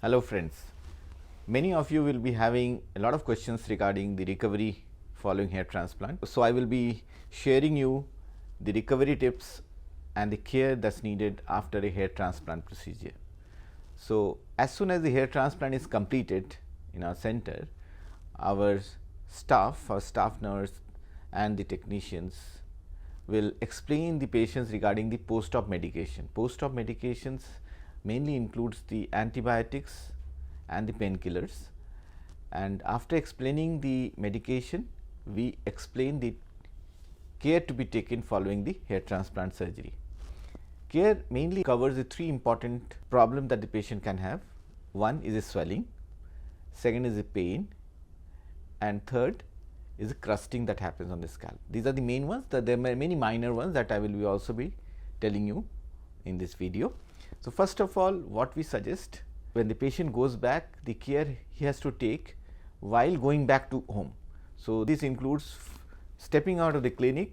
Hello friends, many of you will be having a lot of questions regarding the recovery following hair transplant. So, I will be sharing you the recovery tips and the care that is needed after a hair transplant procedure. So, as soon as the hair transplant is completed in our center, our staff nurse and the technicians will explain the patients regarding the post-op medication. Post-op medications mainly includes the antibiotics and the painkillers, and after explaining the medication, we explain the care to be taken following the hair transplant surgery. Care mainly covers the three important problems that the patient can have. One is a swelling, second is a pain, and third is a crusting that happens on the scalp. These are the main ones. There are many minor ones that I will also be telling you in this video. So, first of all, what we suggest when the patient goes back, the care he has to take while going back to home. So, this includes stepping out of the clinic,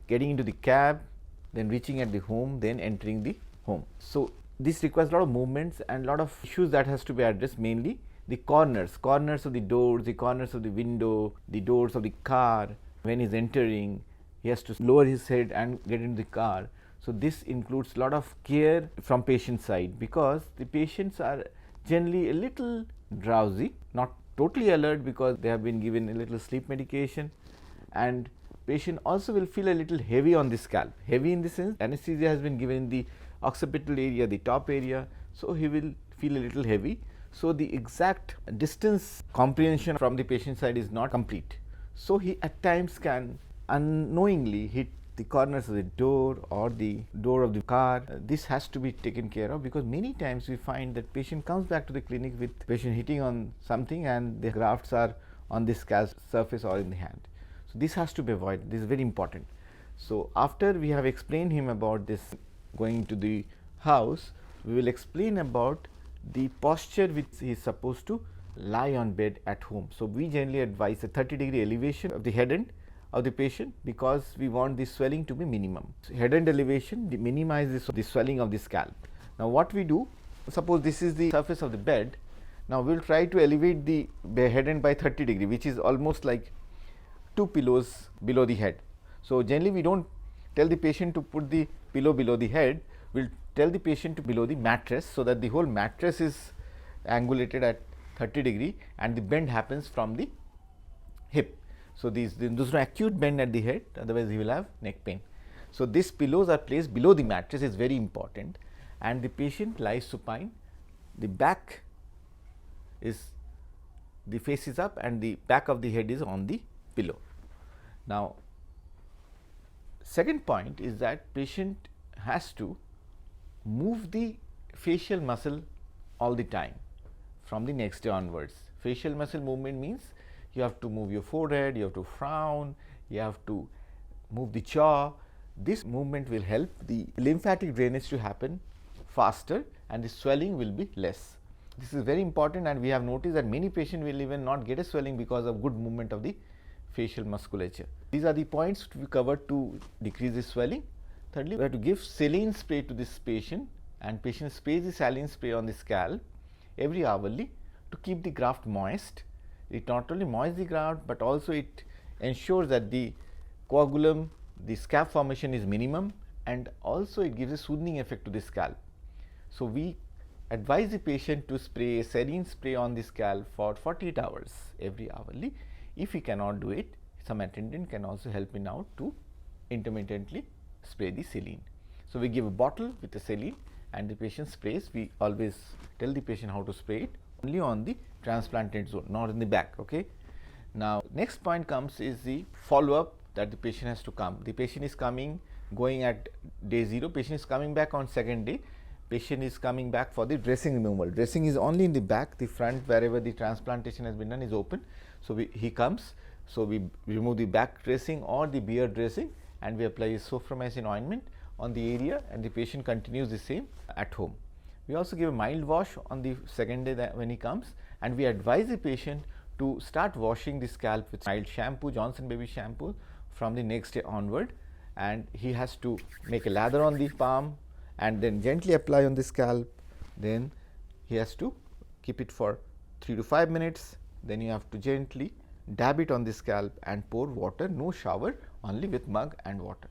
getting into the cab, then reaching at the home, then entering the home. So, this requires a lot of movements and a lot of issues that has to be addressed, mainly the corners of the doors, the corners of the window, the doors of the car. When he is entering, he has to lower his head and get into the car. So, this includes a lot of care from patient side, because the patients are generally a little drowsy, not totally alert because they have been given a little sleep medication, and patient also will feel a little heavy on the scalp. Heavy in the sense anesthesia has been given in the occipital area, the top area, so he will feel a little heavy. So, the exact distance comprehension from the patient side is not complete. So, he at times can unknowingly hit the corners of the door or the door of the car. This has to be taken care of, because many times we find that patient comes back to the clinic with patient hitting on something and the grafts are on the scalp surface or in the hand. So, this has to be avoided. This is very important. So, after we have explained him about this going to the house, we will explain about the posture which he is supposed to lie on bed at home. So, we generally advise a 30-degree elevation of the head end of the patient, because we want the swelling to be minimum. So, head end elevation minimizes the swelling of the scalp. Now, what we do, suppose this is the surface of the bed. Now, we will try to elevate the head end by 30 degree, which is almost like 2 pillows below the head. So, generally we do not tell the patient to put the pillow below the head, we will tell the patient to below the mattress, so that the whole mattress is angulated at 30 degree and the bend happens from the hip. So, there is no acute bend at the head, otherwise he will have neck pain. So, these pillows are placed below the mattress, is very important, and the patient lies supine, the back is, the face is up and the back of the head is on the pillow. Now, second point is that patient has to move the facial muscle all the time from the next day onwards. Facial muscle movement means you have to move your forehead, you have to frown, you have to move the jaw. This movement will help the lymphatic drainage to happen faster and the swelling will be less. This is very important, and we have noticed that many patients will even not get a swelling because of good movement of the facial musculature. These are the points to be covered to decrease the swelling. Thirdly, we have to give saline spray to this patient, and patient sprays the saline spray on the scalp every hourly to keep the graft moist. It not only moists the graft, but also it ensures that the coagulum, the scalp formation is minimum, and also it gives a soothing effect to the scalp. So, we advise the patient to spray a saline spray on the scalp for 48 hours every hourly. If he cannot do it, some attendant can also help him out to intermittently spray the saline. So, we give a bottle with the saline and the patient sprays. We always tell the patient how to spray it only on the transplanted zone, not in the back. Okay. Now, next point comes is the follow up that the patient has to come. The patient is coming, going at day 0, patient is coming back on second day, patient is coming back for the dressing removal. Dressing is only in the back, the front wherever the transplantation has been done is open. So, he comes, so we remove the back dressing or the beard dressing and we apply soframycin ointment on the area, and the patient continues the same at home. We also give a mild wash on the second day when he comes, and we advise the patient to start washing the scalp with mild shampoo, Johnson baby shampoo, from the next day onward, and he has to make a lather on the palm and then gently apply on the scalp. Then he has to keep it for 3 to 5 minutes, then you have to gently dab it on the scalp and pour water, no shower, only with mug and water.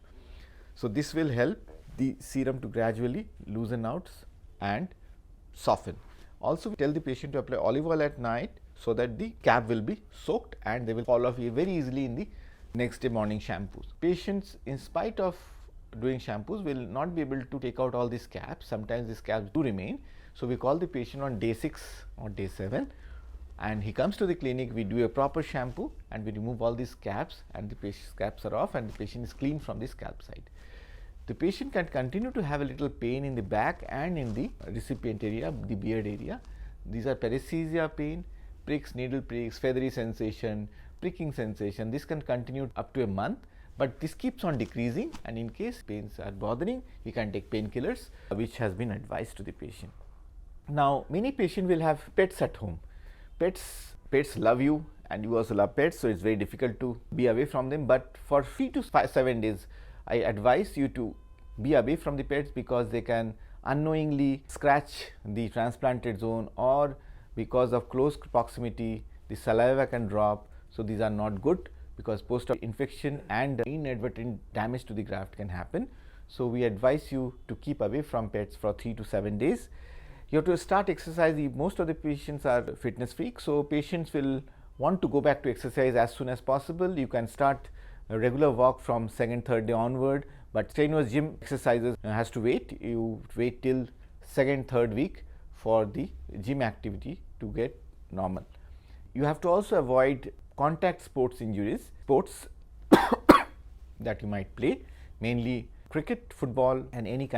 So, this will help the serum to gradually loosen out and soften. Also, we tell the patient to apply olive oil at night, so that the cap will be soaked and they will fall off very easily in the next day morning shampoos. Patients, in spite of doing shampoos, will not be able to take out all these caps. Sometimes these caps do remain. So, we call the patient on day 6 or day 7 and he comes to the clinic, we do a proper shampoo and we remove all these caps and the patient's caps are off and the patient is clean from the scalp side. The patient can continue to have a little pain in the back and in the recipient area, the beard area. These are paresthesia pain, pricks, needle pricks, feathery sensation, pricking sensation. This can continue up to a month, but this keeps on decreasing, and in case pains are bothering, we can take painkillers, which has been advised to the patient. Now, many patients will have pets at home. Pets love you and you also love pets, so it's very difficult to be away from them, but for 3 to 7 days, I advise you to be away from the pets because they can unknowingly scratch the transplanted zone, or because of close proximity the saliva can drop. So, these are not good because post-op infection and inadvertent damage to the graft can happen. So, we advise you to keep away from pets for 3 to 7 days. You have to start exercise. Most of the patients are fitness freaks, so patients will want to go back to exercise as soon as possible. You can start a regular walk from 2nd, 3rd day onward, but strenuous gym exercises has to wait. You wait till 2nd, 3rd week for the gym activity to get normal. You have to also avoid contact sports injuries, sports that you might play, mainly cricket, football and any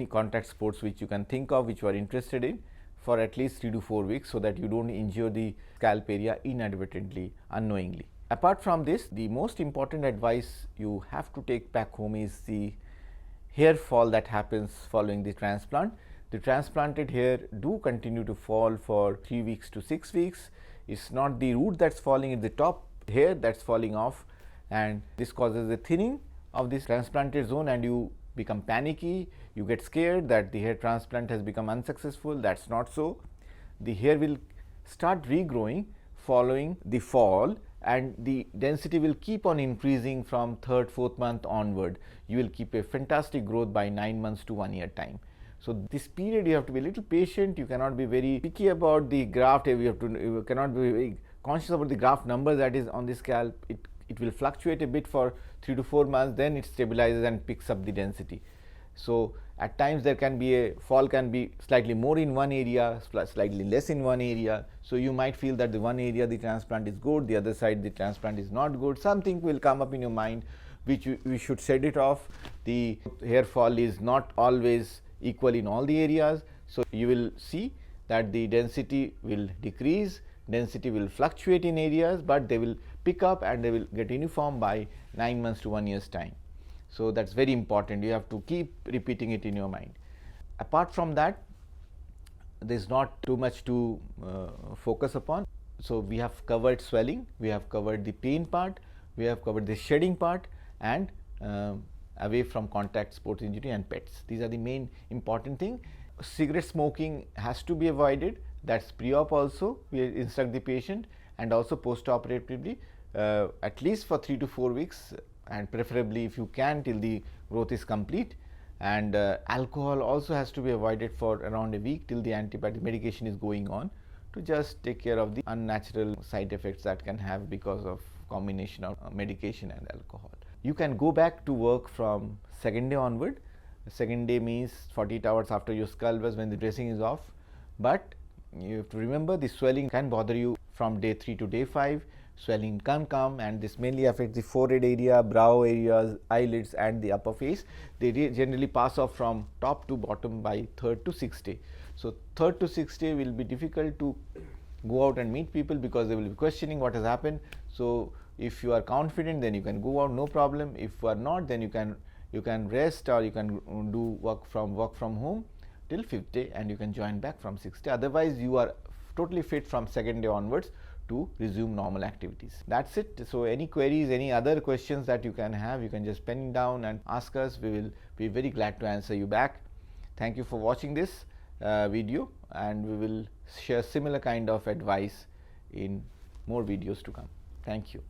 contact sports which you can think of, which you are interested in, for at least 3 to 4 weeks, so that you don't injure the scalp area inadvertently, unknowingly. Apart from this, the most important advice you have to take back home is the hair fall that happens following the transplant. The transplanted hair do continue to fall for 3 weeks to 6 weeks. It's not the root that's falling, it's the top hair that's falling off, and this causes a thinning of this transplanted zone and you become panicky, you get scared that the hair transplant has become unsuccessful. That's not so. The hair will start regrowing following the fall and the density will keep on increasing from 3rd, 4th month onward. You will keep a fantastic growth by 9 months to 1 year time. So, this period you have to be a little patient, you cannot be very picky about the graft, you cannot be very conscious about the graft number that is on the scalp. It will fluctuate a bit for 3 to 4 months, then it stabilizes and picks up the density. So, at times there can be a fall can be slightly more in one area, slightly less in one area. So, you might feel that the one area the transplant is good, the other side the transplant is not good. Something will come up in your mind which we should set it off. The hair fall is not always equal in all the areas. So, you will see that the density will decrease, density will fluctuate in areas, but they will pick up and they will get uniform by 9 months to 1 year's time. So, that is very important, you have to keep repeating it in your mind. Apart from that, there is not too much to focus upon. So, we have covered swelling, we have covered the pain part, we have covered the shedding part, and away from contact sports injury and pets. These are the main important thing. Cigarette smoking has to be avoided, that is pre-op also we instruct the patient, and also post-operatively at least for 3 to 4 weeks, and preferably if you can till the growth is complete. And alcohol also has to be avoided for around a week till the antibiotic medication is going on, to just take care of the unnatural side effects that can have because of combination of medication and alcohol. You can go back to work from 2nd day onward. The 2nd day means 48 hours after your skull was, when the dressing is off, but you have to remember the swelling can bother you from day 3 to day 5. Swelling can come, and this mainly affects the forehead area, brow areas, eyelids and the upper face. They generally pass off from top to bottom by 3rd to 6th day. So, 3rd to 6th day will be difficult to go out and meet people because they will be questioning what has happened. So, if you are confident, then you can go out, no problem. If you are not, then you can rest, or you can do work from home till 5th day, and you can join back from 6th day. Otherwise, you are totally fit from 2nd day onwards to resume normal activities. That is it. So, any queries, any other questions that you can have, you can just pen it down and ask us. We will be very glad to answer you back. Thank you for watching this video. and we will share similar kind of advice in more videos to come. Thank you.